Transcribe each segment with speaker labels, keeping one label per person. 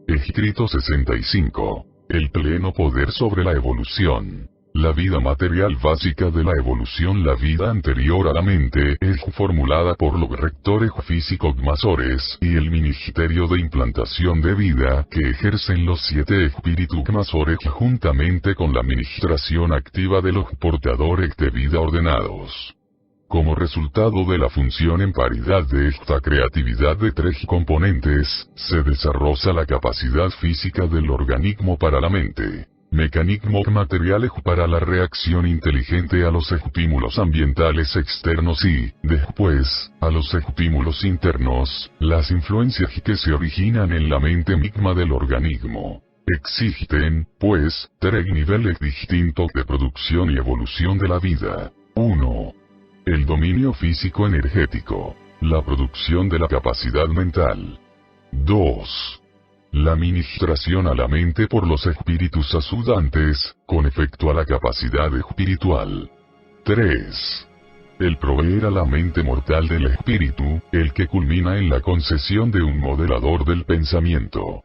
Speaker 1: Escrito 65. El pleno poder sobre la evolución. La vida material básica de la evolución. La vida anterior a la mente es formulada por los rectores físicos masores y el ministerio de implantación de vida que ejercen los 7 espíritus masores juntamente con la administración activa de los portadores de vida ordenados. Como resultado de la función en paridad de esta creatividad de 3 componentes, se desarrolla la capacidad física del organismo para la mente, mecanismos materiales para la reacción inteligente a los estímulos ambientales externos y, después, a los estímulos internos, las influencias que se originan en la mente misma del organismo. Existen, pues, 3 niveles distintos de producción y evolución de la vida. 1. El dominio físico energético. La producción de la capacidad mental. 2. La administración a la mente por los espíritus ayudantes, con efecto a la capacidad espiritual. 3. El proveer a la mente mortal del espíritu, el que culmina en la concesión de un modelador del pensamiento.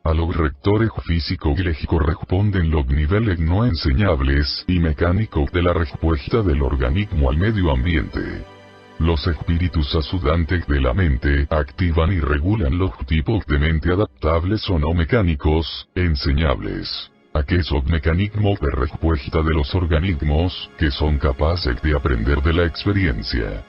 Speaker 1: A los rectores físicos les corresponden los niveles no enseñables y mecánicos de la respuesta del organismo al medio ambiente. Los espíritus ayudantes de la mente activan y regulan los tipos de mente adaptables o no mecánicos, enseñables. Aquellos mecanismos de respuesta de los organismos que son capaces de aprender de la experiencia.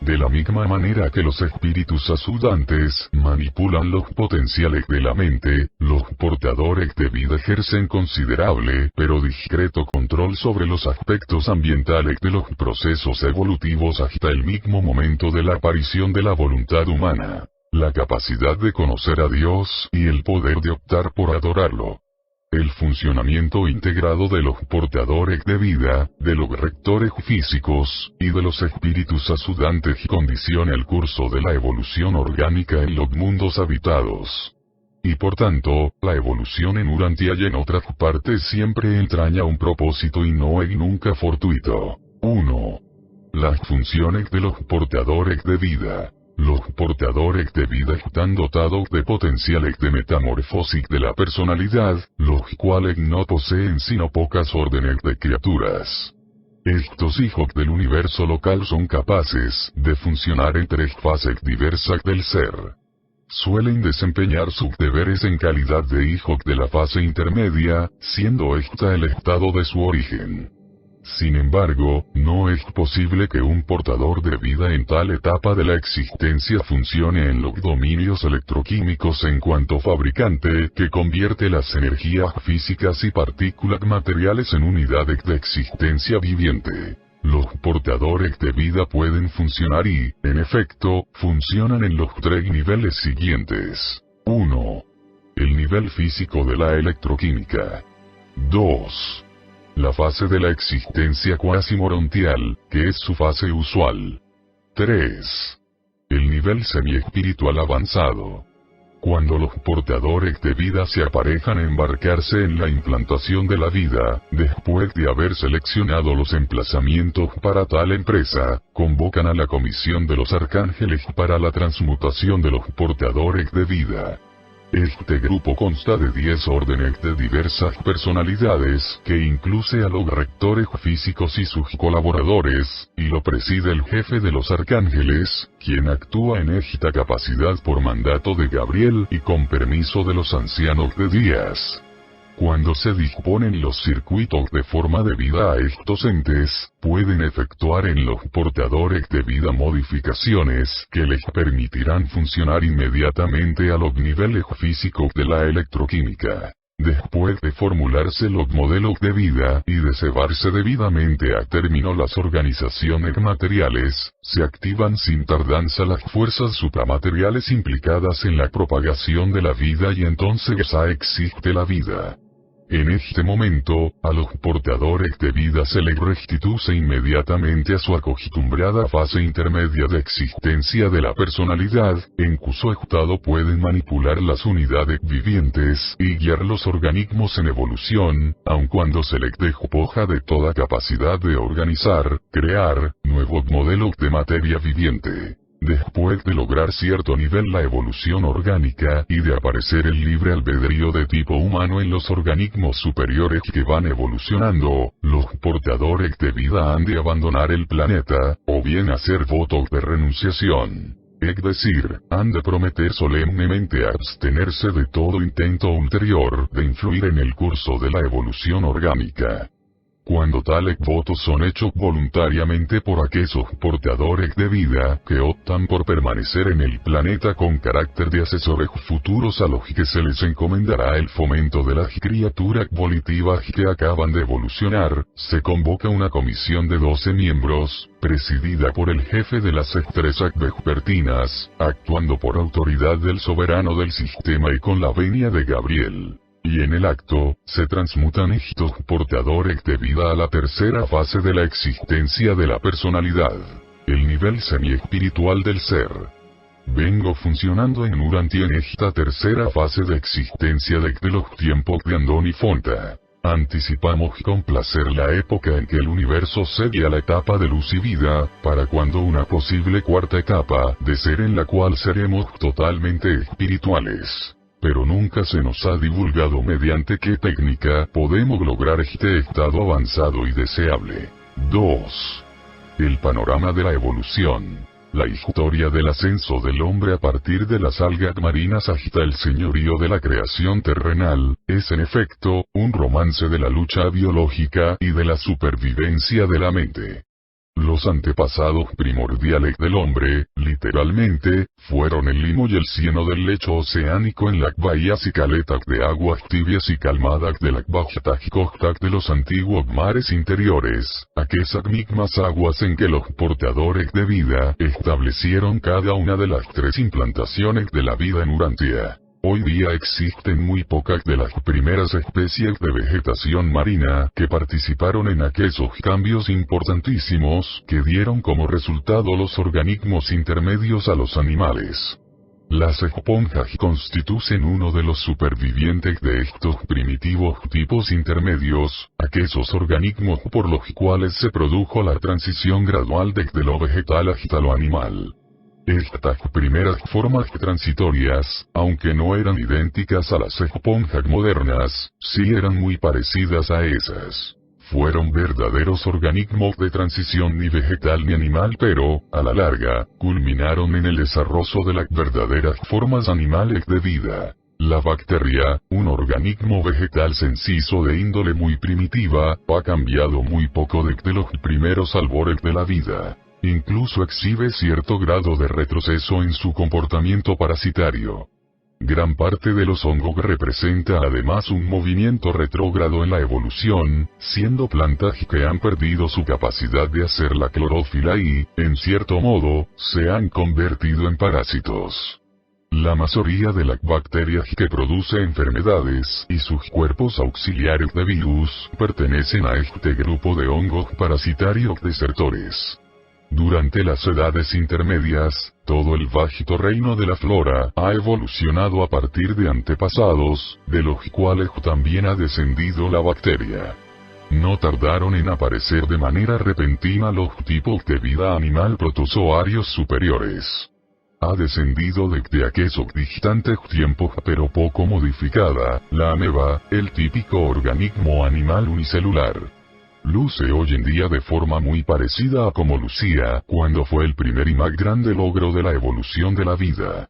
Speaker 1: De la misma manera que los espíritus ayudantes manipulan los potenciales de la mente, los portadores de vida ejercen considerable pero discreto control sobre los aspectos ambientales de los procesos evolutivos hasta el mismo momento de la aparición de la voluntad humana, la capacidad de conocer a Dios y el poder de optar por adorarlo. El funcionamiento integrado de los portadores de vida, de los rectores físicos, y de los espíritus ayudantes condiciona el curso de la evolución orgánica en los mundos habitados. Y por tanto, la evolución en Urantia y en otras partes siempre entraña un propósito y no es nunca fortuito. 1. Las funciones de los portadores de vida. Los portadores de vida están dotados de potenciales de metamorfosis de la personalidad, los cuales no poseen sino pocas órdenes de criaturas. Estos hijos del universo local son capaces de funcionar en 3 fases diversas del ser. Suelen desempeñar sus deberes en calidad de hijos de la fase intermedia, siendo esta el estado de su origen. Sin embargo, no es posible que un portador de vida en tal etapa de la existencia funcione en los dominios electroquímicos en cuanto fabricante que convierte las energías físicas y partículas materiales en unidades de existencia viviente. Los portadores de vida pueden funcionar y, en efecto, funcionan en los 3 niveles siguientes. 1. El nivel físico de la electroquímica. 2. La fase de la existencia cuasimorontial, que es su fase usual. 3. El nivel semi-espiritual avanzado. Cuando los portadores de vida se aparejan a embarcarse en la implantación de la vida, después de haber seleccionado los emplazamientos para tal empresa, convocan a la comisión de los arcángeles para la transmutación de los portadores de vida. Este grupo consta de 10 órdenes de diversas personalidades, que incluye a los rectores físicos y sus colaboradores, y lo preside el jefe de los arcángeles, quien actúa en esta capacidad por mandato de Gabriel y con permiso de los ancianos de Días. Cuando se disponen los circuitos de forma debida a estos entes, pueden efectuar en los portadores de vida modificaciones que les permitirán funcionar inmediatamente a los niveles físicos de la electroquímica. Después de formularse los modelos de vida y de cebarse debidamente a término las organizaciones materiales, se activan sin tardanza las fuerzas supramateriales implicadas en la propagación de la vida y entonces ya existe la vida. En este momento, a los portadores de vida se les restituye inmediatamente a su acostumbrada fase intermedia de existencia de la personalidad, en cuyo estado pueden manipular las unidades vivientes y guiar los organismos en evolución, aun cuando se les despoja de toda capacidad de organizar, crear, nuevos modelos de materia viviente. Después de lograr cierto nivel la evolución orgánica y de aparecer el libre albedrío de tipo humano en los organismos superiores que van evolucionando, los portadores de vida han de abandonar el planeta, o bien hacer votos de renunciación. Es decir, han de prometer solemnemente abstenerse de todo intento ulterior de influir en el curso de la evolución orgánica. Cuando tales votos son hechos voluntariamente por aquellos portadores de vida que optan por permanecer en el planeta con carácter de asesores futuros a los que se les encomendará el fomento de las criaturas volitivas que acaban de evolucionar, se convoca una comisión de 12 miembros, presidida por el jefe de las estrellas vespertinas, actuando por autoridad del soberano del sistema y con la venia de Gabriel. Y en el acto, se transmutan estos portadores de vida a la tercera fase de la existencia de la personalidad, el nivel semi-espiritual del ser. Vengo funcionando en Urantia en esta tercera fase de existencia desde los tiempos de Andoni Fonta. Anticipamos con placer la época en que el universo cede a la etapa de luz y vida, para cuando una posible cuarta etapa de ser en la cual seremos totalmente espirituales. Pero nunca se nos ha divulgado mediante qué técnica podemos lograr este estado avanzado y deseable. 2. El panorama de la evolución. La historia del ascenso del hombre a partir de las algas marinas hasta el señorío de la creación terrenal, es en efecto, un romance de la lucha biológica y de la supervivencia de la mente. Los antepasados primordiales del hombre, literalmente, fueron el limo y el cieno del lecho oceánico en las bahías y caletas de aguas tibias y calmadas de las bajas costas de los antiguos mares interiores, aquellas mismas aguas en que los portadores de vida establecieron cada una de las 3 implantaciones de la vida en Urantia. Hoy día existen muy pocas de las primeras especies de vegetación marina que participaron en aquellos cambios importantísimos que dieron como resultado los organismos intermedios a los animales. Las esponjas constituyen uno de los supervivientes de estos primitivos tipos intermedios, aquellos organismos por los cuales se produjo la transición gradual desde lo vegetal hasta lo animal. Estas primeras formas transitorias, aunque no eran idénticas a las esponjas modernas, sí eran muy parecidas a esas. Fueron verdaderos organismos de transición ni vegetal ni animal, pero, a la larga, culminaron en el desarrollo de las verdaderas formas animales de vida. La bacteria, un organismo vegetal sencillo de índole muy primitiva, ha cambiado muy poco desde los primeros albores de la vida. Incluso exhibe cierto grado de retroceso en su comportamiento parasitario. Gran parte de los hongos representa además un movimiento retrógrado en la evolución, siendo plantas que han perdido su capacidad de hacer la clorófila y, en cierto modo, se han convertido en parásitos. La mayoría de las bacterias que produce enfermedades y sus cuerpos auxiliares de virus pertenecen a este grupo de hongos parasitarios desertores. Durante las edades intermedias, todo el vasto reino de la flora ha evolucionado a partir de antepasados, de los cuales también ha descendido la bacteria. No tardaron en aparecer de manera repentina los tipos de vida animal protozoarios superiores. Ha descendido desde aquellos distantes tiempos pero poco modificada, la ameba, el típico organismo animal unicelular. Luce hoy en día de forma muy parecida a como lucía cuando fue el primer y más grande logro de la evolución de la vida.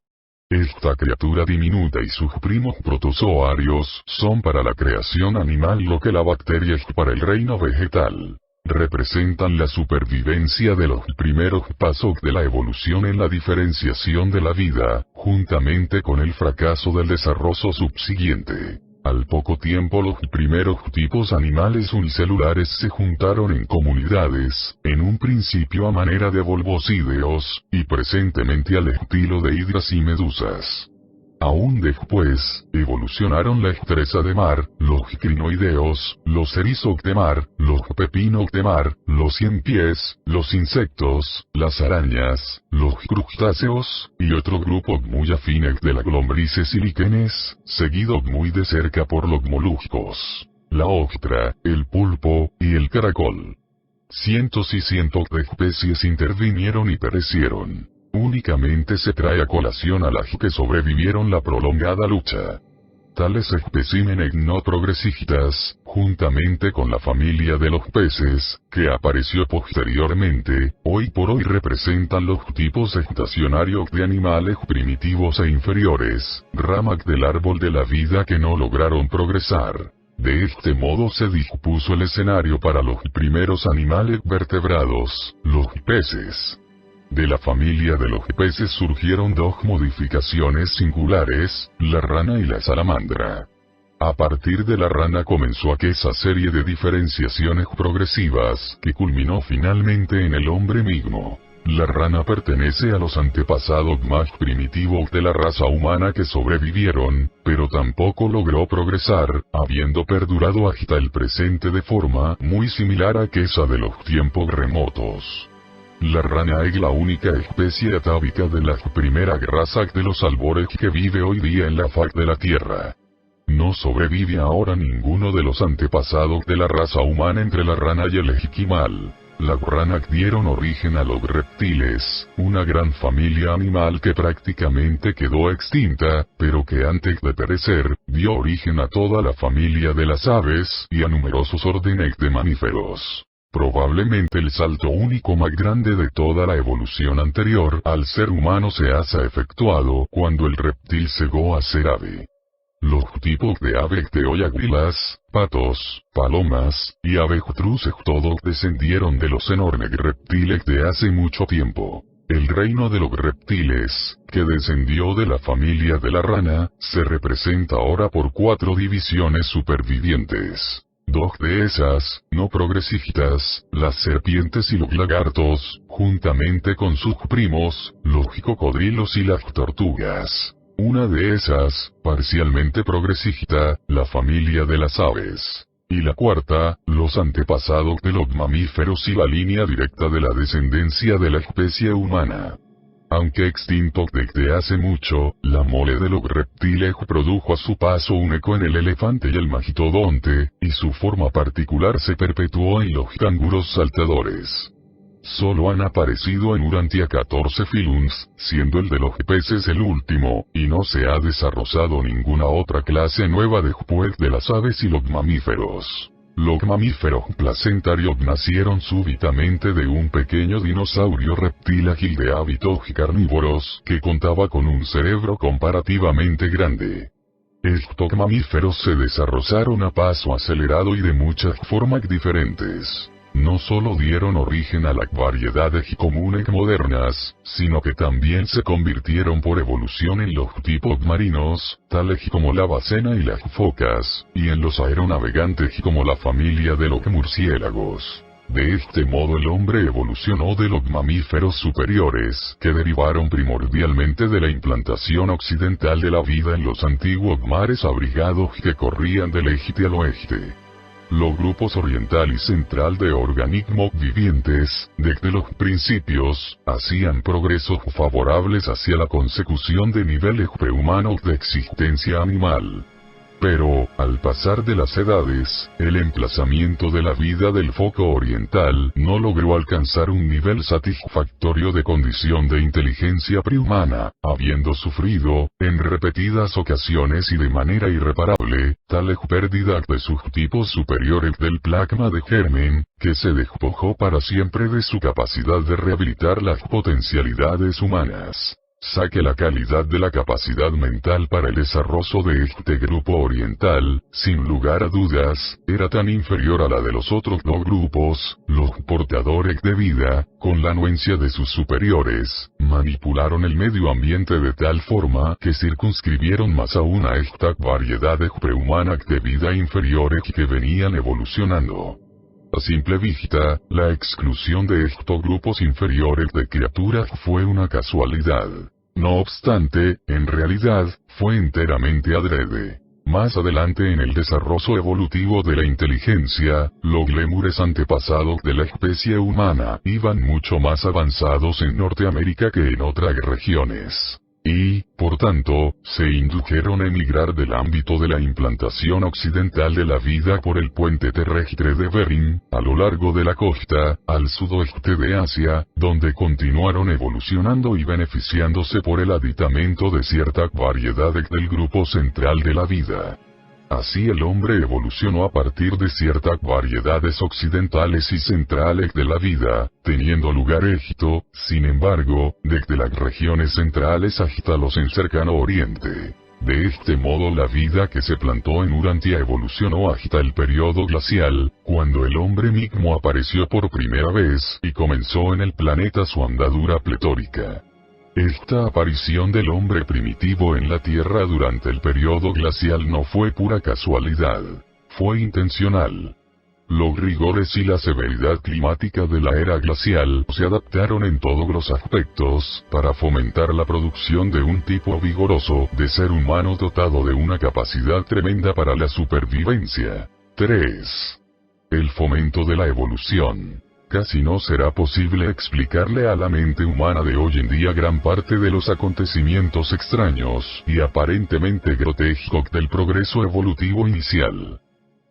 Speaker 1: Esta criatura diminuta y sus primos protozoarios son para la creación animal lo que la bacteria es para el reino vegetal. Representan la supervivencia de los primeros pasos de la evolución en la diferenciación de la vida, juntamente con el fracaso del desarrollo subsiguiente. Al poco tiempo los primeros tipos animales unicelulares se juntaron en comunidades, en un principio a manera de volvocídeos, y presentemente al estilo de hidras y medusas. Aún después, evolucionaron la estresa de mar, los crinoideos, los erizos de mar, los pepinos de mar, los ciempiés, los insectos, las arañas, los crustáceos, y otro grupo muy afines de las lombrices y líquenes, seguidos muy de cerca por los moluscos, la ostra, el pulpo, y el caracol. Cientos y cientos de especies intervinieron y perecieron. Únicamente se trae a colación a las que sobrevivieron la prolongada lucha. Tales especímenes no progresistas, juntamente con la familia de los peces, que apareció posteriormente, hoy por hoy representan los tipos estacionarios de animales primitivos e inferiores, ramas del árbol de la vida que no lograron progresar. De este modo se dispuso el escenario para los primeros animales vertebrados, los peces. De la familia de los peces surgieron dos modificaciones singulares, la rana y la salamandra. A partir de la rana comenzó aquella serie de diferenciaciones progresivas, que culminó finalmente en el hombre mismo. La rana pertenece a los antepasados más primitivos de la raza humana que sobrevivieron, pero tampoco logró progresar, habiendo perdurado hasta el presente de forma muy similar a aquella de los tiempos remotos. La rana es la única especie atávica de la primera raza de los albores que vive hoy día en la faz de la Tierra. No sobrevive ahora ninguno de los antepasados de la raza humana entre la rana y el esquimal. Las ranas dieron origen a los reptiles, una gran familia animal que prácticamente quedó extinta, pero que antes de perecer, dio origen a toda la familia de las aves y a numerosos órdenes de mamíferos. Probablemente el salto único más grande de toda la evolución anterior al ser humano se haya efectuado cuando el reptil llegó a ser ave. Los tipos de aves de hoy, águilas, patos, palomas, y avestruces todos descendieron de los enormes reptiles de hace mucho tiempo. El reino de los reptiles, que descendió de la familia de la rana, se representa ahora por 4 divisiones supervivientes. 2 de esas, no progresistas, las serpientes y los lagartos, juntamente con sus primos, los cocodrilos y las tortugas. Una de esas, parcialmente progresista, la familia de las aves. Y la cuarta, los antepasados de los mamíferos y la línea directa de la descendencia de la especie humana. Aunque extinto desde hace mucho, la mole de los reptiles produjo a su paso un eco en el elefante y el mastodonte, y su forma particular se perpetuó en los canguros saltadores. Solo han aparecido en Urantia 14 filums, siendo el de los peces el último, y no se ha desarrollado ninguna otra clase nueva después de las aves y los mamíferos. Los mamíferos placentarios nacieron súbitamente de un pequeño dinosaurio reptil ágil de hábitos carnívoros que contaba con un cerebro comparativamente grande. Estos mamíferos se desarrollaron a paso acelerado y de muchas formas diferentes. No solo dieron origen a las variedades comunes modernas, sino que también se convirtieron por evolución en los tipos marinos, tales como la ballena y las focas, y en los aeronavegantes como la familia de los murciélagos. De este modo el hombre evolucionó de los mamíferos superiores, que derivaron primordialmente de la implantación occidental de la vida en los antiguos mares abrigados que corrían del este al oeste. Los grupos oriental y central de organismos vivientes, desde los principios, hacían progresos favorables hacia la consecución de niveles prehumanos de existencia animal. Pero, al pasar de las edades, el emplazamiento de la vida del foco oriental no logró alcanzar un nivel satisfactorio de condición de inteligencia prehumana, habiendo sufrido, en repetidas ocasiones y de manera irreparable, tales pérdidas de sus tipos superiores del plasma de germen, que se despojó para siempre de su capacidad de rehabilitar las potencialidades humanas. Saque la calidad de la capacidad mental para el desarrollo de este grupo oriental, sin lugar a dudas, era tan inferior a la de los otros dos grupos, los portadores de vida, con la anuencia de sus superiores, manipularon el medio ambiente de tal forma que circunscribieron más aún a esta variedad de prehumanas de vida inferiores que venían evolucionando. A simple vista, la exclusión de estos grupos inferiores de criaturas fue una casualidad. No obstante, en realidad, fue enteramente adrede. Más adelante en el desarrollo evolutivo de la inteligencia, los lémures antepasados de la especie humana iban mucho más avanzados en Norteamérica que en otras regiones. Y, por tanto, se indujeron a emigrar del ámbito de la implantación occidental de la vida por el puente terrestre de Bering, a lo largo de la costa, al sudoeste de Asia, donde continuaron evolucionando y beneficiándose por el aditamento de ciertas variedades del grupo central de la vida. Así el hombre evolucionó a partir de ciertas variedades occidentales y centrales de la vida, teniendo lugar Egipto, sin embargo, desde las regiones centrales hasta los en cercano oriente. De este modo la vida que se plantó en Urantia evolucionó hasta el periodo glacial, cuando el hombre mismo apareció por primera vez y comenzó en el planeta su andadura pletórica. Esta aparición del hombre primitivo en la Tierra durante el periodo glacial no fue pura casualidad. Fue intencional. Los rigores y la severidad climática de la era glacial se adaptaron en todos los aspectos para fomentar la producción de un tipo vigoroso de ser humano dotado de una capacidad tremenda para la supervivencia. 3. El fomento de la evolución. Casi no será posible explicarle a la mente humana de hoy en día gran parte de los acontecimientos extraños y aparentemente grotescos del progreso evolutivo inicial.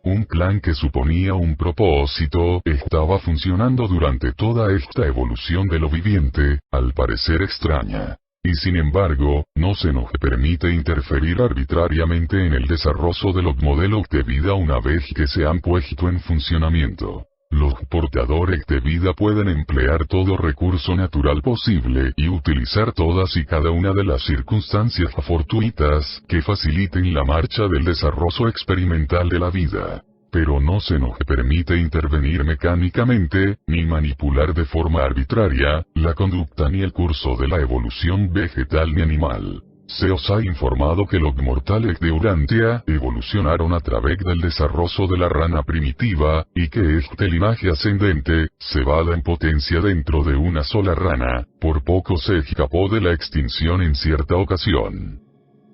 Speaker 1: Un plan que suponía un propósito estaba funcionando durante toda esta evolución de lo viviente, al parecer extraña. Y sin embargo, no se nos permite interferir arbitrariamente en el desarrollo de los modelos de vida una vez que se han puesto en funcionamiento. Los portadores de vida pueden emplear todo recurso natural posible y utilizar todas y cada una de las circunstancias fortuitas que faciliten la marcha del desarrollo experimental de la vida. Pero no se nos permite intervenir mecánicamente, ni manipular de forma arbitraria, la conducta ni el curso de la evolución vegetal ni animal. Se os ha informado que los mortales de Urantia evolucionaron a través del desarrollo de la rana primitiva, y que este linaje ascendente, cebada en potencia dentro de una sola rana, por poco se escapó de la extinción en cierta ocasión.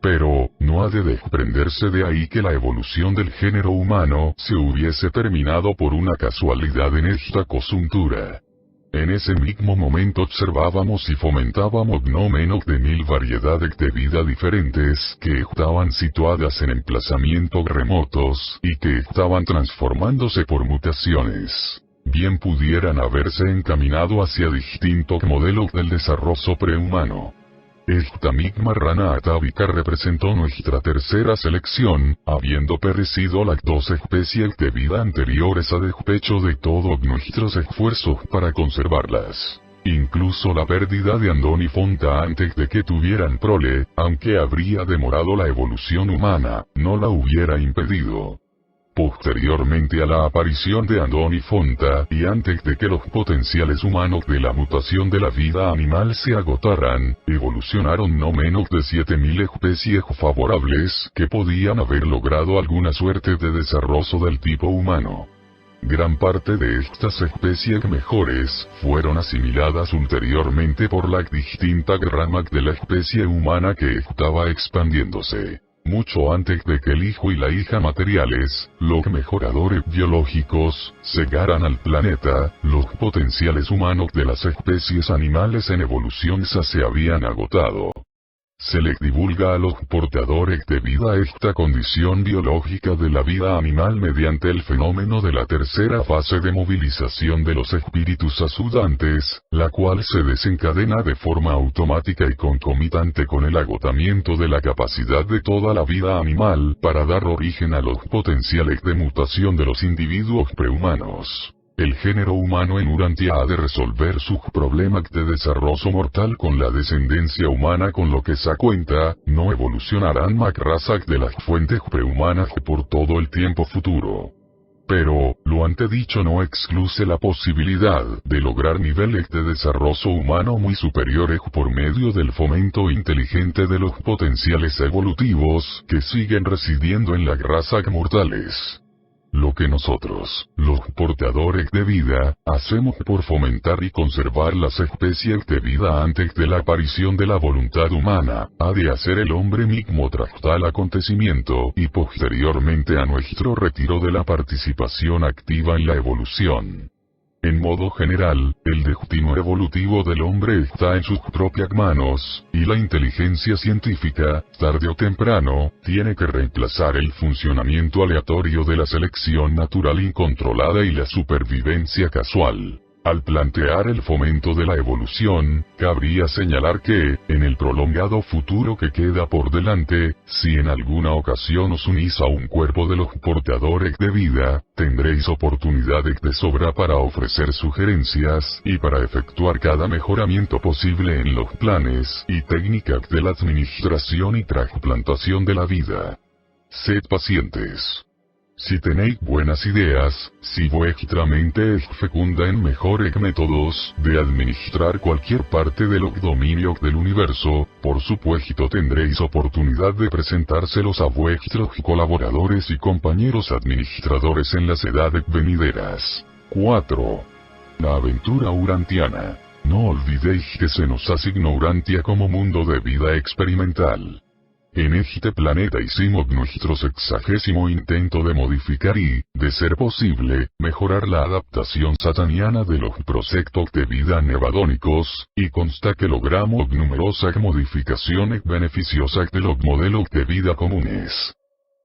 Speaker 1: Pero, no ha de desprenderse de ahí que la evolución del género humano se hubiese terminado por una casualidad en esta coyuntura. En ese mismo momento observábamos y fomentábamos no menos de 1000 variedades de vida diferentes que estaban situadas en emplazamientos remotos y que estaban transformándose por mutaciones. Bien pudieran haberse encaminado hacia distintos modelos del desarrollo prehumano. Esta misma rana atávica representó nuestra tercera selección, habiendo perecido las 2 especies de vida anteriores a despecho de todos nuestros esfuerzos para conservarlas. Incluso la pérdida de Andoni Fonta antes de que tuvieran prole, aunque habría demorado la evolución humana, no la hubiera impedido. Posteriormente a la aparición de Andoni Fonta, y antes de que los potenciales humanos de la mutación de la vida animal se agotaran, evolucionaron no menos de 7000 especies favorables que podían haber logrado alguna suerte de desarrollo del tipo humano. Gran parte de estas especies mejores fueron asimiladas ulteriormente por las distintas ramas de la especie humana que estaba expandiéndose. Mucho antes de que el hijo y la hija materiales, los mejoradores biológicos, cegaran al planeta, los potenciales humanos de las especies animales en evolución se habían agotado. Se les divulga a los portadores de vida esta condición biológica de la vida animal mediante el fenómeno de la tercera fase de movilización de los espíritus asudantes, la cual se desencadena de forma automática y concomitante con el agotamiento de la capacidad de toda la vida animal para dar origen a los potenciales de mutación de los individuos prehumanos. El género humano en Urantia ha de resolver sus problemas de desarrollo mortal con la descendencia humana, con lo que se cuenta, no evolucionarán más razas de las fuentes prehumanas por todo el tiempo futuro. Pero, lo antedicho no excluye la posibilidad de lograr niveles de desarrollo humano muy superiores por medio del fomento inteligente de los potenciales evolutivos que siguen residiendo en las razas mortales. Lo que nosotros, los portadores de vida, hacemos por fomentar y conservar las especies de vida antes de la aparición de la voluntad humana, ha de hacer el hombre mismo tras tal acontecimiento y posteriormente a nuestro retiro de la participación activa en la evolución. En modo general, el destino evolutivo del hombre está en sus propias manos, y la inteligencia científica, tarde o temprano, tiene que reemplazar el funcionamiento aleatorio de la selección natural incontrolada y la supervivencia casual. Al plantear el fomento de la evolución, cabría señalar que, en el prolongado futuro que queda por delante, si en alguna ocasión os unís a un cuerpo de los portadores de vida, tendréis oportunidades de sobra para ofrecer sugerencias y para efectuar cada mejoramiento posible en los planes y técnicas de la administración y trasplantación de la vida. Sed pacientes. Si tenéis buenas ideas, si vuestra mente es fecunda en mejores métodos de administrar cualquier parte de los dominios del universo, por supuesto tendréis oportunidad de presentárselos a vuestros colaboradores y compañeros administradores en las edades venideras. 4. La aventura urantiana. No olvidéis que se nos asignó Urantia como mundo de vida experimental. En este planeta hicimos nuestro 60º intento de modificar y, de ser posible, mejorar la adaptación sataniana de los proyectos de vida nevadónicos, y consta que logramos numerosas modificaciones beneficiosas de los modelos de vida comunes.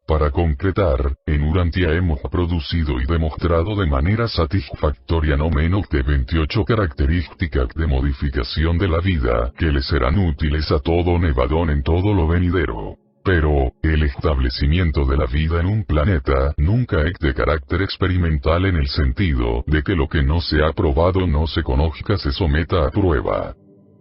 Speaker 1: Para concretar, en Urantia hemos producido y demostrado de manera satisfactoria no menos de 28 características de modificación de la vida que le serán útiles a todo Nevadón en todo lo venidero. Pero, el establecimiento de la vida en un planeta nunca es de carácter experimental en el sentido de que lo que no se ha probado no se conozca se someta a prueba.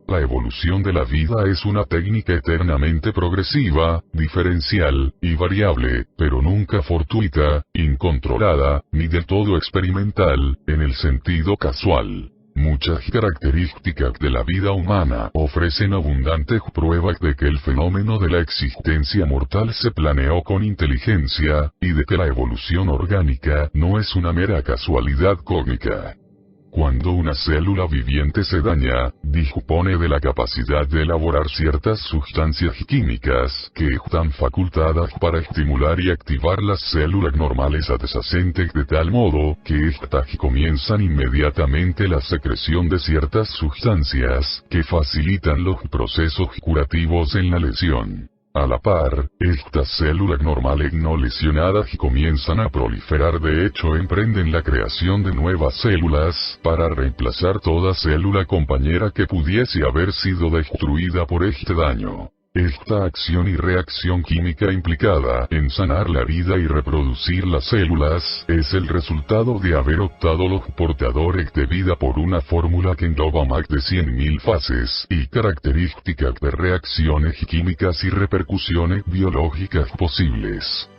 Speaker 1: La evolución de la vida es una técnica eternamente progresiva, diferencial, y variable, pero nunca fortuita, incontrolada, ni del todo experimental, en el sentido casual. Muchas características de la vida humana ofrecen abundantes pruebas de que el fenómeno de la existencia mortal se planeó con inteligencia, y de que la evolución orgánica no es una mera casualidad cósmica. Cuando una célula viviente se daña, dispone de la capacidad de elaborar ciertas sustancias químicas que están facultadas para estimular y activar las células normales adyacentes de tal modo que éstas comienzan inmediatamente la secreción de ciertas sustancias que facilitan los procesos curativos en la lesión. A la par, estas células normales no lesionadas comienzan a proliferar, de hecho emprenden la creación de nuevas células para reemplazar toda célula compañera que pudiese haber sido destruida por este daño. Esta acción y reacción química implicada en sanar la vida y reproducir las células es el resultado de haber optado los portadores de vida por una fórmula que engloba más de 100.000 fases y características de reacciones químicas y repercusiones biológicas posibles.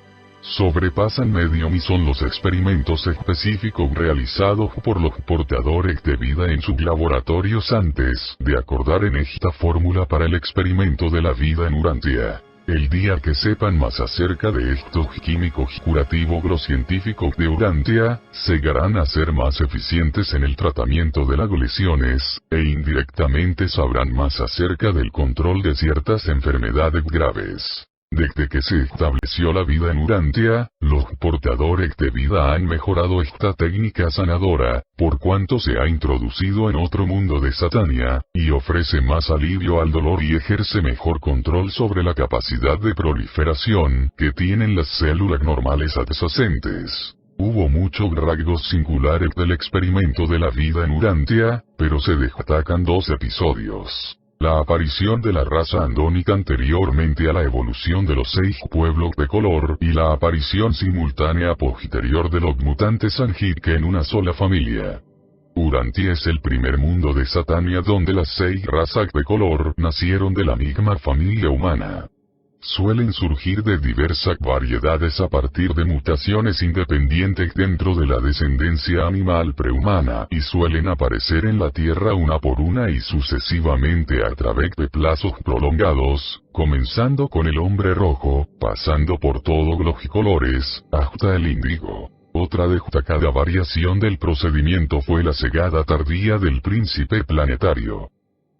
Speaker 1: Sobrepasan medio millón los experimentos específicos realizados por los portadores de vida en sus laboratorios antes de acordar en esta fórmula para el experimento de la vida en Urantia. El día que sepan más acerca de estos químicos curativos, los científicos de Urantia llegarán a ser más eficientes en el tratamiento de las lesiones, e indirectamente sabrán más acerca del control de ciertas enfermedades graves. Desde que se estableció la vida en Urantia, los portadores de vida han mejorado esta técnica sanadora, por cuanto se ha introducido en otro mundo de Satania, y ofrece más alivio al dolor y ejerce mejor control sobre la capacidad de proliferación que tienen las células normales adyacentes. Hubo muchos rasgos singulares del experimento de la vida en Urantia, pero se destacan dos episodios. La aparición de la raza andónica anteriormente a la evolución de los 6 pueblos de color y la aparición simultánea posterior de los mutantes Anhik en una sola familia. Urantia es el primer mundo de Satania donde las 6 razas de color nacieron de la misma familia humana. Suelen surgir de diversas variedades a partir de mutaciones independientes dentro de la descendencia animal prehumana y suelen aparecer en la Tierra una por una y sucesivamente a través de plazos prolongados, comenzando con el hombre rojo, pasando por todos los colores, hasta el índigo. Otra destacada variación del procedimiento fue la llegada tardía del príncipe planetario.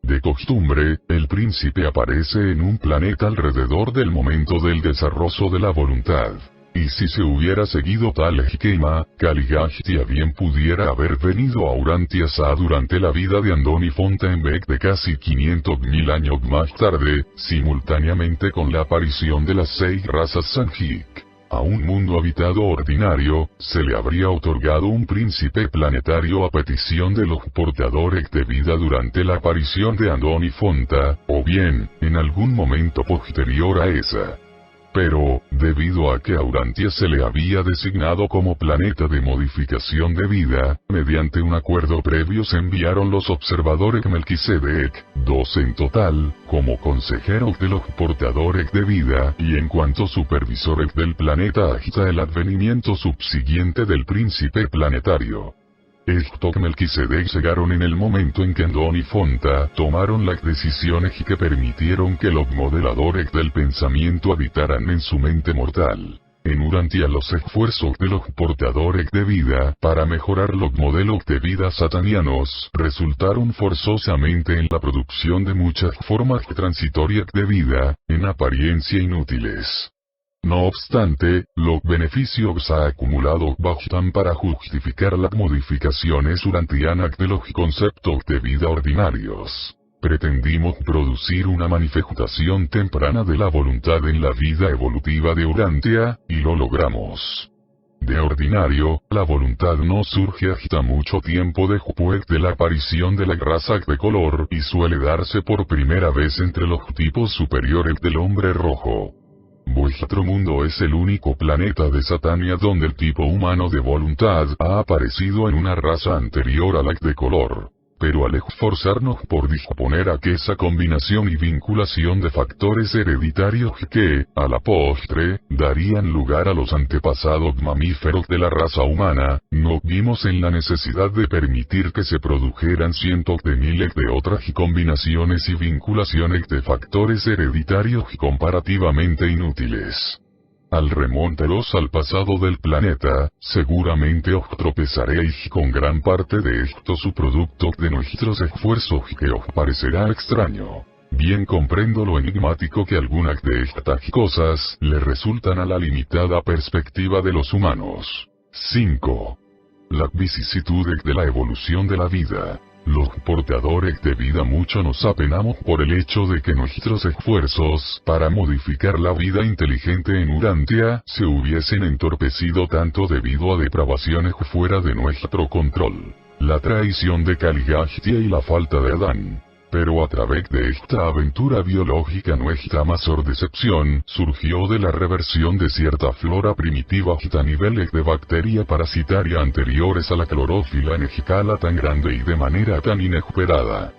Speaker 1: De costumbre, el príncipe aparece en un planeta alrededor del momento del desarrollo de la voluntad. Y si se hubiera seguido tal esquema, Caligashtia bien pudiera haber venido a Urantia Sa durante la vida de Andoni Fontainebleau de casi 500.000 años más tarde, simultáneamente con la aparición de las 6 razas Sanjik. A un mundo habitado ordinario, se le habría otorgado un príncipe planetario a petición de los portadores de vida durante la aparición de Andoni Fonta, o bien, en algún momento posterior a esa. Pero, debido a que a Urantia se le había designado como planeta de modificación de vida, mediante un acuerdo previo se enviaron los observadores Melquisedec, 2 en total, como consejeros de los portadores de vida y en cuanto supervisores del planeta hasta el advenimiento subsiguiente del príncipe planetario. Estos Melquisedec llegaron en el momento en que Andoni Fonta tomaron las decisiones que permitieron que los modeladores del pensamiento habitaran en su mente mortal. En Urantia los esfuerzos de los portadores de vida para mejorar los modelos de vida satanianos resultaron forzosamente en la producción de muchas formas transitorias de vida, en apariencia inútiles. No obstante, los beneficios acumulados bastan para justificar las modificaciones urantianas de los conceptos de vida ordinarios. Pretendimos producir una manifestación temprana de la voluntad en la vida evolutiva de Urantia, y lo logramos. De ordinario, la voluntad no surge hasta mucho tiempo después de la aparición de la raza de color y suele darse por primera vez entre los tipos superiores del hombre rojo. Vuestro mundo es el único planeta de Satania donde el tipo humano de voluntad ha aparecido en una raza anterior a la de color. Pero al esforzarnos por disponer aquella combinación y vinculación de factores hereditarios que, a la postre, darían lugar a los antepasados mamíferos de la raza humana, no vimos en la necesidad de permitir que se produjeran cientos de miles de otras combinaciones y vinculaciones de factores hereditarios comparativamente inútiles. Al remontaros al pasado del planeta, seguramente os tropezaréis con gran parte de estos subproductos de nuestros esfuerzos que os parecerá extraño. Bien comprendo lo enigmático que algunas de estas cosas le resultan a la limitada perspectiva de los humanos. 5. Las vicisitudes de la evolución de la vida. Los portadores de vida mucho nos apenamos por el hecho de que nuestros esfuerzos para modificar la vida inteligente en Urantia se hubiesen entorpecido tanto debido a depravaciones fuera de nuestro control. La traición de Caligashtia y la falta de Adán. Pero a través de esta aventura biológica nuestra mayor decepción surgió de la reversión de cierta flora primitiva hasta niveles de bacteria parasitaria anteriores a la clorófila en escala tan grande y de manera tan inesperada.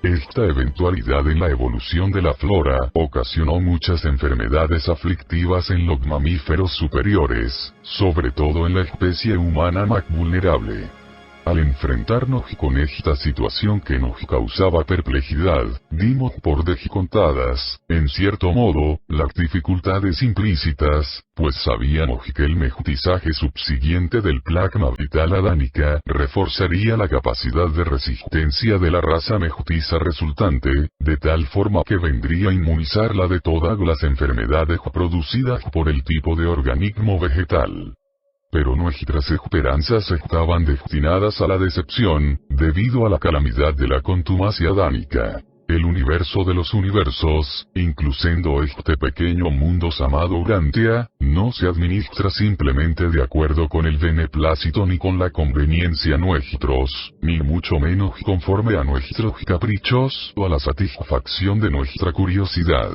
Speaker 1: Esta eventualidad en la evolución de la flora ocasionó muchas enfermedades aflictivas en los mamíferos superiores, sobre todo en la especie humana más vulnerable. Al enfrentarnos con esta situación que nos causaba perplejidad, dimos por descontadas, en cierto modo, las dificultades implícitas, pues sabíamos que el mestizaje subsiguiente del plasma vital adánica reforzaría la capacidad de resistencia de la raza mestiza resultante, de tal forma que vendría a inmunizarla de todas las enfermedades producidas por el tipo de organismo vegetal. Pero nuestras esperanzas estaban destinadas a la decepción, debido a la calamidad de la contumacia adánica. El universo de los universos, incluyendo este pequeño mundo llamado Urantia, no se administra simplemente de acuerdo con el beneplácito ni con la conveniencia nuestros, ni mucho menos conforme a nuestros caprichos o a la satisfacción de nuestra curiosidad.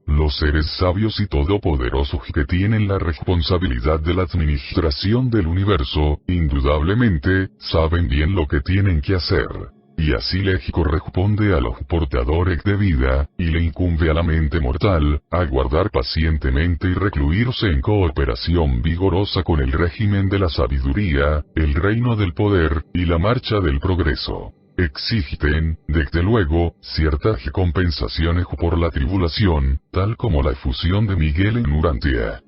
Speaker 1: Los seres sabios y todopoderosos que tienen la responsabilidad de la administración del universo, indudablemente, saben bien lo que tienen que hacer. Y así les corresponde a los portadores de vida, y le incumbe a la mente mortal, aguardar pacientemente y recluirse en cooperación vigorosa con el régimen de la sabiduría, el reino del poder, y la marcha del progreso. Existen, desde luego, ciertas compensaciones por la tribulación, tal como la efusión de Miguel en Urantia.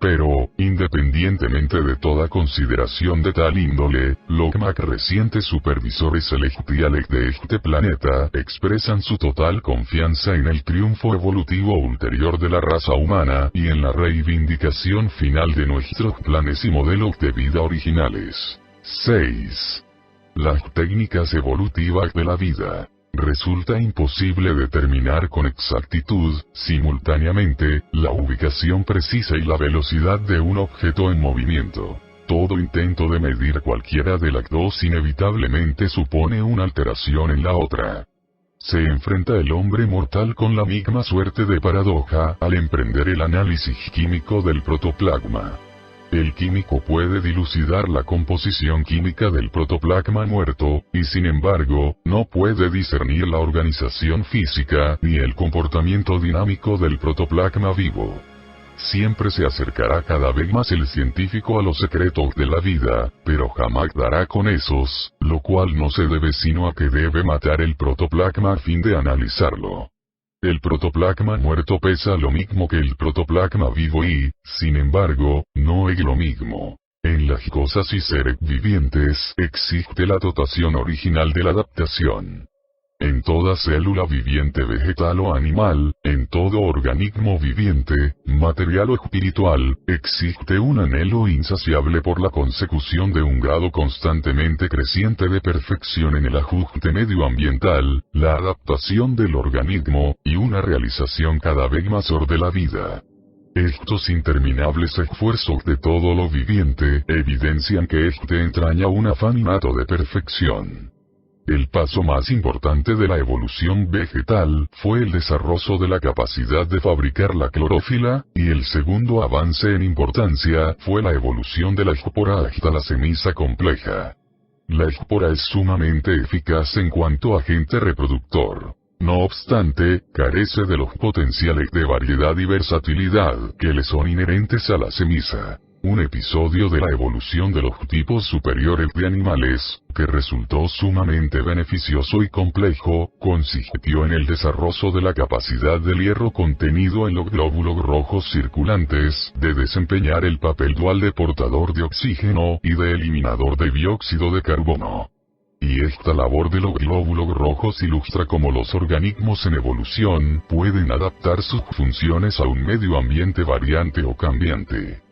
Speaker 1: Pero, independientemente de toda consideración de tal índole, los más recientes supervisores celestiales de este planeta expresan su total confianza en el triunfo evolutivo ulterior de la raza humana y en la reivindicación final de nuestros planes y modelos de vida originales. 6. Las técnicas evolutivas de la vida. Resulta imposible determinar con exactitud, simultáneamente, la ubicación precisa y la velocidad de un objeto en movimiento. Todo intento de medir cualquiera de las dos inevitablemente supone una alteración en la otra. Se enfrenta el hombre mortal con la misma suerte de paradoja al emprender el análisis químico del protoplasma. El químico puede dilucidar la composición química del protoplasma muerto, y sin embargo, no puede discernir la organización física ni el comportamiento dinámico del protoplasma vivo. Siempre se acercará cada vez más el científico a los secretos de la vida, pero jamás dará con esos, lo cual no se debe sino a que debe matar el protoplasma a fin de analizarlo. El protoplasma muerto pesa lo mismo que el protoplasma vivo y, sin embargo, no es lo mismo. En las cosas y seres vivientes existe la dotación original de la adaptación. En toda célula viviente vegetal o animal, en todo organismo viviente, material o espiritual, existe un anhelo insaciable por la consecución de un grado constantemente creciente de perfección en el ajuste medioambiental, la adaptación del organismo, y una realización cada vez mayor de la vida. Estos interminables esfuerzos de todo lo viviente evidencian que éste entraña un afán innato de perfección. El paso más importante de la evolución vegetal fue el desarrollo de la capacidad de fabricar la clorófila, y el segundo avance en importancia fue la evolución de la espora hasta la semilla compleja. La espora es sumamente eficaz en cuanto a agente reproductor. No obstante, carece de los potenciales de variedad y versatilidad que le son inherentes a la semilla. Un episodio de la evolución de los tipos superiores de animales, que resultó sumamente beneficioso y complejo, consistió en el desarrollo de la capacidad del hierro contenido en los glóbulos rojos circulantes, de desempeñar el papel dual de portador de oxígeno y de eliminador de dióxido de carbono. Y esta labor de los glóbulos rojos ilustra cómo los organismos en evolución pueden adaptar sus funciones a un medio ambiente variante o cambiante.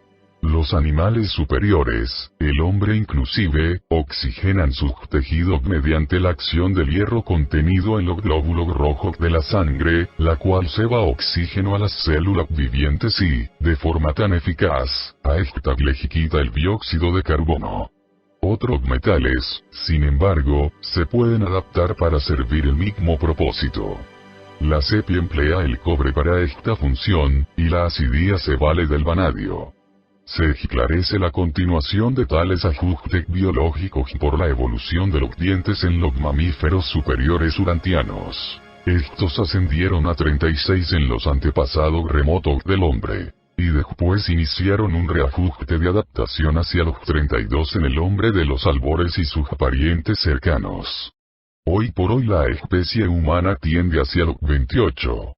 Speaker 1: Los animales superiores, el hombre inclusive, oxigenan sus tejidos mediante la acción del hierro contenido en los glóbulos rojos de la sangre, la cual ceba oxígeno a las células vivientes y, de forma tan eficaz, a esta le quita el dióxido de carbono. Otros metales, sin embargo, se pueden adaptar para servir el mismo propósito. La sepia emplea el cobre para esta función, y la acidía se vale del vanadio. Se esclarece la continuación de tales ajustes biológicos por la evolución de los dientes en los mamíferos superiores urantianos. Estos ascendieron a 36 en los antepasados remotos del hombre, y después iniciaron un reajuste de adaptación hacia los 32 en el hombre de los albores y sus parientes cercanos. Hoy por hoy la especie humana tiende hacia los 28.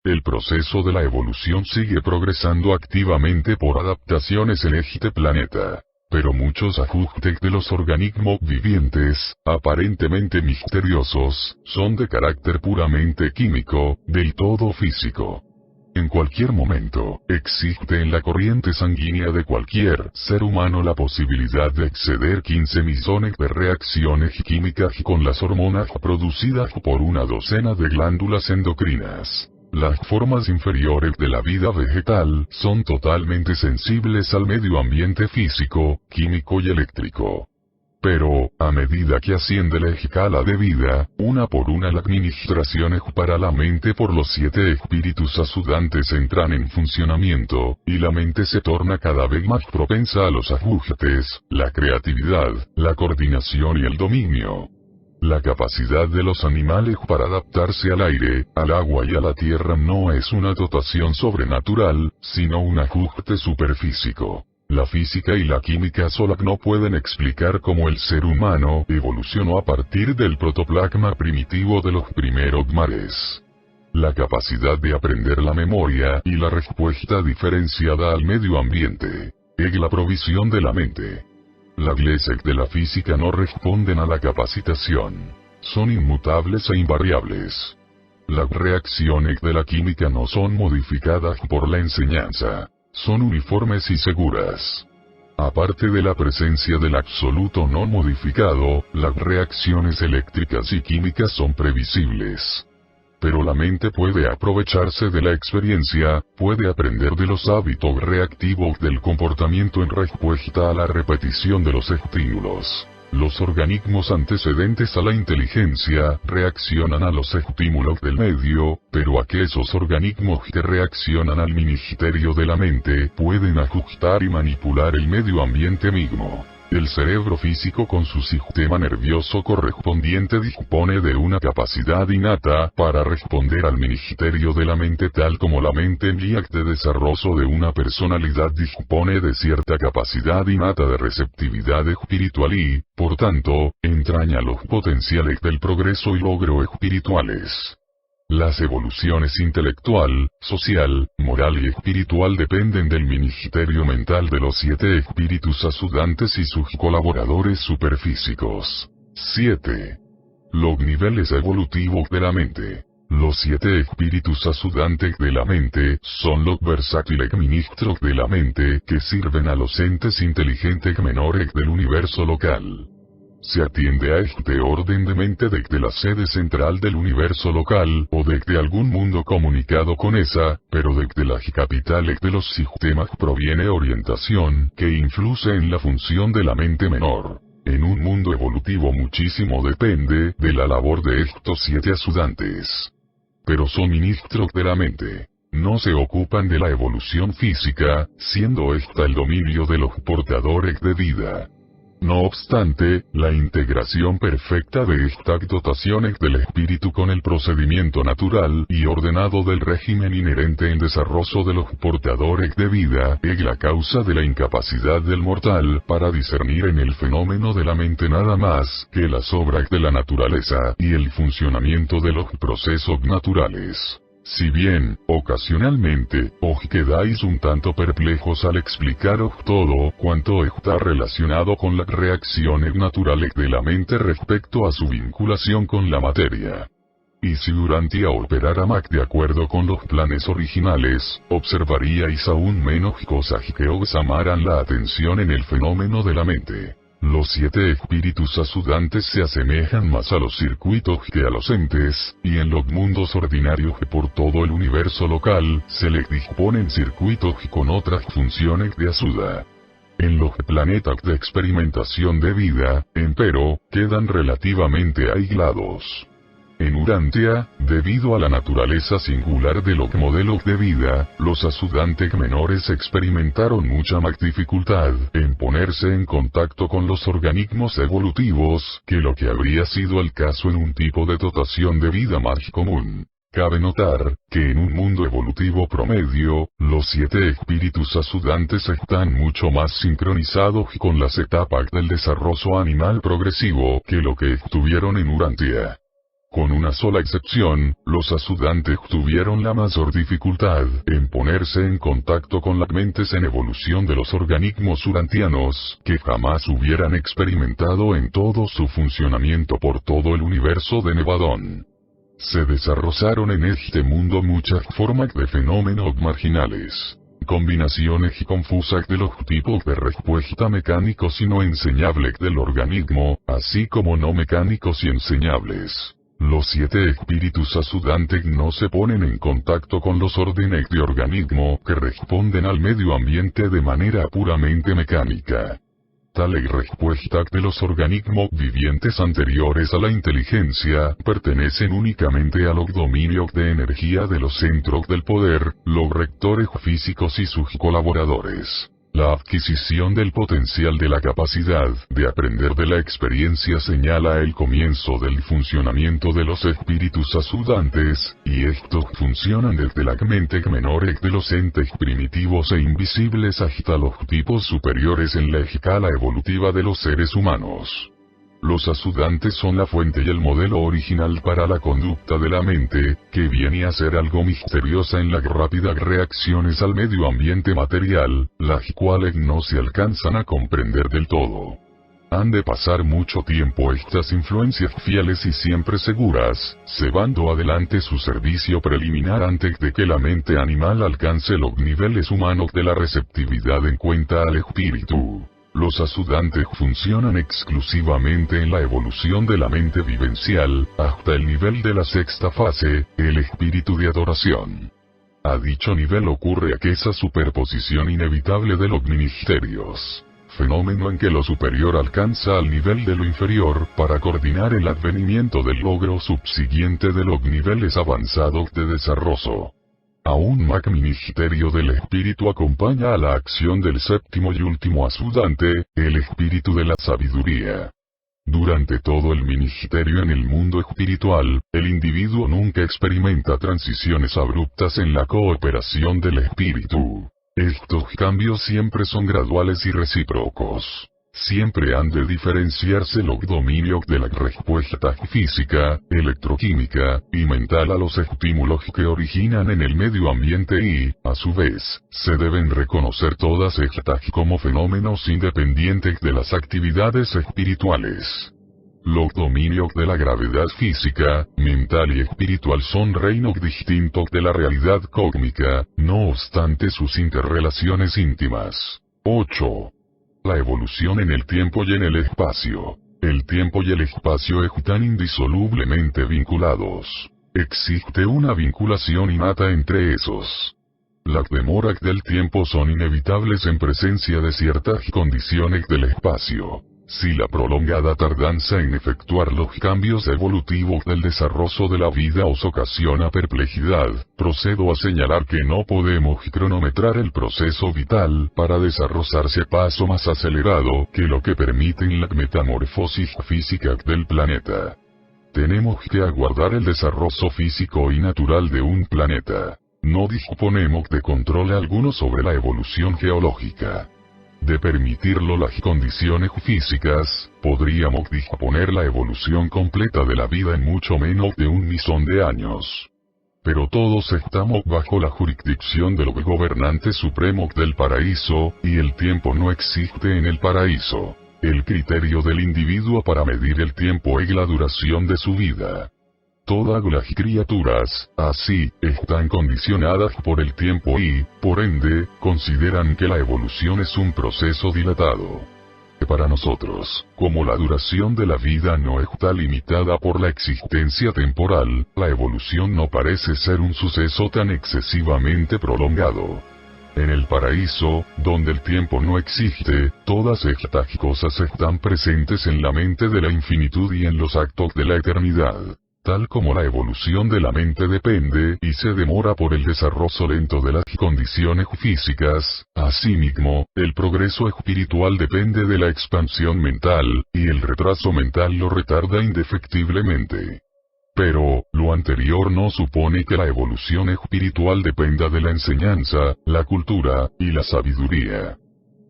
Speaker 1: El proceso de la evolución sigue progresando activamente por adaptaciones en este planeta. Pero muchos ajustes de los organismos vivientes, aparentemente misteriosos, son de carácter puramente químico, del todo físico. En cualquier momento, existe en la corriente sanguínea de cualquier ser humano la posibilidad de exceder 15 millones de reacciones químicas con las hormonas producidas por una docena de glándulas endocrinas. Las formas inferiores de la vida vegetal son totalmente sensibles al medio ambiente físico, químico y eléctrico. Pero, a medida que asciende la escala de vida, una por una las administraciones para la mente por los 7 espíritus ayudantes entran en funcionamiento, y la mente se torna cada vez más propensa a los ajustes, la creatividad, la coordinación y el dominio. La capacidad de los animales para adaptarse al aire, al agua y a la tierra no es una dotación sobrenatural, sino un ajuste superfísico. La física y la química solas no pueden explicar cómo el ser humano evolucionó a partir del protoplasma primitivo de los primeros mares. La capacidad de aprender la memoria y la respuesta diferenciada al medio ambiente es la provisión de la mente. Las leyes de la física no responden a la capacitación. Son inmutables e invariables. Las reacciones de la química no son modificadas por la enseñanza. Son uniformes y seguras. Aparte de la presencia del absoluto no modificado, las reacciones eléctricas y químicas son previsibles. Pero la mente puede aprovecharse de la experiencia, puede aprender de los hábitos reactivos del comportamiento en respuesta a la repetición de los estímulos. Los organismos antecedentes a la inteligencia reaccionan a los estímulos del medio, pero aquellos organismos que reaccionan al ministerio de la mente pueden ajustar y manipular el medio ambiente mismo. El cerebro físico con su sistema nervioso correspondiente dispone de una capacidad innata para responder al ministerio de la mente tal como la mente en vías de desarrollo de una personalidad dispone de cierta capacidad innata de receptividad espiritual y, por tanto, entraña los potenciales del progreso y logro espirituales. Las evoluciones intelectual, social, moral y espiritual dependen del ministerio mental de los 7 espíritus ayudantes y sus colaboradores superfísicos. 7. Los niveles evolutivos de la mente. Los 7 espíritus ayudantes de la mente son los versátiles ministros de la mente que sirven a los entes inteligentes menores del universo local. Se atiende a este orden de mente desde la sede central del universo local, o desde algún mundo comunicado con esa, pero desde las capitales de los sistemas proviene orientación, que influye en la función de la mente menor. En un mundo evolutivo muchísimo depende de la labor de estos 7 ayudantes. Pero son ministros de la mente. No se ocupan de la evolución física, siendo esta el dominio de los portadores de vida. No obstante, la integración perfecta de estas dotaciones del espíritu con el procedimiento natural y ordenado del régimen inherente en desarrollo de los portadores de vida es la causa de la incapacidad del mortal para discernir en el fenómeno de la mente nada más que las obras de la naturaleza y el funcionamiento de los procesos naturales. Si bien, ocasionalmente, os quedáis un tanto perplejos al explicaros todo cuanto está relacionado con las reacciones naturales de la mente respecto a su vinculación con la materia. Y si Urantia operara más de acuerdo con los planes originales, observaríais aún menos cosas que os llamaran la atención en el fenómeno de la mente. Los 7 espíritus ayudantes se asemejan más a los circuitos que a los entes, y en los mundos ordinarios que por todo el universo local, se les disponen circuitos con otras funciones de ayuda. En los planetas de experimentación de vida, empero, quedan relativamente aislados. En Urantia, debido a la naturaleza singular de los modelos de vida, los ayudantes menores experimentaron mucha más dificultad en ponerse en contacto con los organismos evolutivos que lo que habría sido el caso en un tipo de dotación de vida más común. Cabe notar, que en un mundo evolutivo promedio, los 7 espíritus ayudantes están mucho más sincronizados con las etapas del desarrollo animal progresivo que lo que estuvieron en Urantia. Con una sola excepción, los ayudantes tuvieron la mayor dificultad en ponerse en contacto con las mentes en evolución de los organismos urantianos, que jamás hubieran experimentado en todo su funcionamiento por todo el universo de Nevadón. Se desarrollaron en este mundo muchas formas de fenómenos marginales, combinaciones confusas de los tipos de respuesta mecánicos y no enseñables del organismo, así como no mecánicos y enseñables. Los 7 espíritus ayudantes no se ponen en contacto con los órdenes de organismo que responden al medio ambiente de manera puramente mecánica. Tales respuestas de los organismos vivientes anteriores a la inteligencia pertenecen únicamente a los dominios de energía de los centros del poder, los rectores físicos y sus colaboradores. La adquisición del potencial de la capacidad de aprender de la experiencia señala el comienzo del funcionamiento de los espíritus ayudantes, y estos funcionan desde las mentes menores de los entes primitivos e invisibles hasta los tipos superiores en la escala evolutiva de los seres humanos. Los ayudantes son la fuente y el modelo original para la conducta de la mente, que viene a ser algo misteriosa en las rápidas reacciones al medio ambiente material, las cuales no se alcanzan a comprender del todo. Han de pasar mucho tiempo estas influencias fieles y siempre seguras, llevando adelante su servicio preliminar antes de que la mente animal alcance los niveles humanos de la receptividad en cuenta al espíritu. Los ayudantes funcionan exclusivamente en la evolución de la mente vivencial, hasta el nivel de la 6ª fase, el espíritu de adoración. A dicho nivel ocurre aquella superposición inevitable de los ministerios, fenómeno en que lo superior alcanza al nivel de lo inferior para coordinar el advenimiento del logro subsiguiente de los niveles avanzados de desarrollo. A un ministerio del espíritu acompaña a la acción del 7º y último ayudante, el espíritu de la sabiduría. Durante todo el ministerio en el mundo espiritual, el individuo nunca experimenta transiciones abruptas en la cooperación del espíritu. Estos cambios siempre son graduales y recíprocos. Siempre han de diferenciarse los dominios de la respuesta física, electroquímica, y mental a los estímulos que originan en el medio ambiente y, a su vez, se deben reconocer todas estas como fenómenos independientes de las actividades espirituales. Los dominios de la gravedad física, mental y espiritual son reinos distintos de la realidad cósmica, no obstante sus interrelaciones íntimas. 8. La evolución en el tiempo y en el espacio. El tiempo y el espacio están indisolublemente vinculados. Existe una vinculación innata entre esos. Las demoras del tiempo son inevitables en presencia de ciertas condiciones del espacio. Si la prolongada tardanza en efectuar los cambios evolutivos del desarrollo de la vida os ocasiona perplejidad, procedo a señalar que no podemos cronometrar el proceso vital para desarrollarse a paso más acelerado que lo que permiten la metamorfosis física del planeta. Tenemos que aguardar el desarrollo físico y natural de un planeta. No disponemos de control alguno sobre la evolución geológica. De permitirlo las condiciones físicas, podríamos disponer la evolución completa de la vida en mucho menos de 1.000.000 de años. Pero todos estamos bajo la jurisdicción de los gobernantes supremos del paraíso, y el tiempo no existe en el paraíso. El criterio del individuo para medir el tiempo es la duración de su vida. Todas las criaturas, así, están condicionadas por el tiempo y, por ende, consideran que la evolución es un proceso dilatado. Para nosotros, como la duración de la vida no está limitada por la existencia temporal, la evolución no parece ser un suceso tan excesivamente prolongado. En el paraíso, donde el tiempo no existe, todas estas cosas están presentes en la mente de la infinitud y en los actos de la eternidad. Tal como la evolución de la mente depende y se demora por el desarrollo lento de las condiciones físicas, asimismo, el progreso espiritual depende de la expansión mental, y el retraso mental lo retarda indefectiblemente. Pero, lo anterior no supone que la evolución espiritual dependa de la enseñanza, la cultura, y la sabiduría.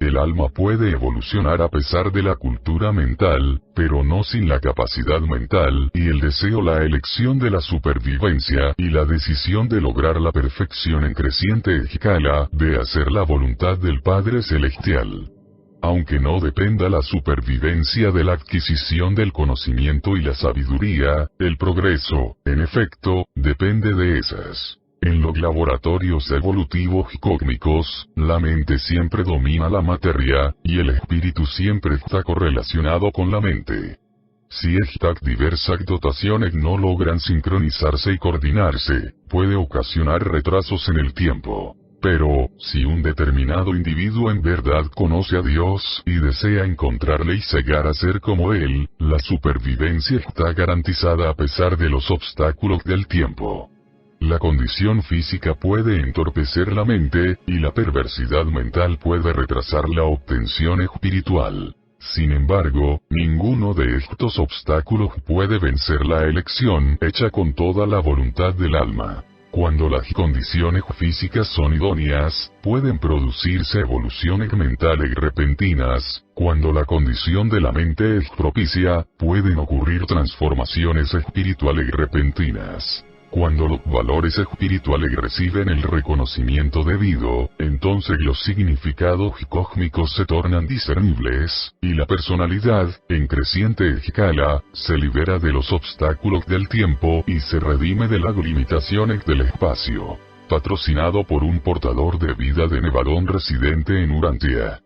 Speaker 1: El alma puede evolucionar a pesar de la cultura mental, pero no sin la capacidad mental y el deseo, la elección de la supervivencia y la decisión de lograr la perfección en creciente escala, de hacer la voluntad del Padre Celestial. Aunque no dependa la supervivencia de la adquisición del conocimiento y la sabiduría, el progreso, en efecto, depende de esas. En los laboratorios evolutivos y cósmicos, la mente siempre domina la materia, y el espíritu siempre está correlacionado con la mente. Si estas diversas dotaciones no logran sincronizarse y coordinarse, puede ocasionar retrasos en el tiempo. Pero, si un determinado individuo en verdad conoce a Dios y desea encontrarle y llegar a ser como Él, la supervivencia está garantizada a pesar de los obstáculos del tiempo. La condición física puede entorpecer la mente, y la perversidad mental puede retrasar la obtención espiritual. Sin embargo, ninguno de estos obstáculos puede vencer la elección hecha con toda la voluntad del alma. Cuando las condiciones físicas son idóneas, pueden producirse evoluciones mentales repentinas. Cuando la condición de la mente es propicia, pueden ocurrir transformaciones espirituales repentinas. Cuando los valores espirituales reciben el reconocimiento debido, entonces los significados cósmicos se tornan discernibles, y la personalidad, en creciente escala, se libera de los obstáculos del tiempo y se redime de las limitaciones del espacio. Patrocinado por un portador de vida de Nevadón residente en Urantia.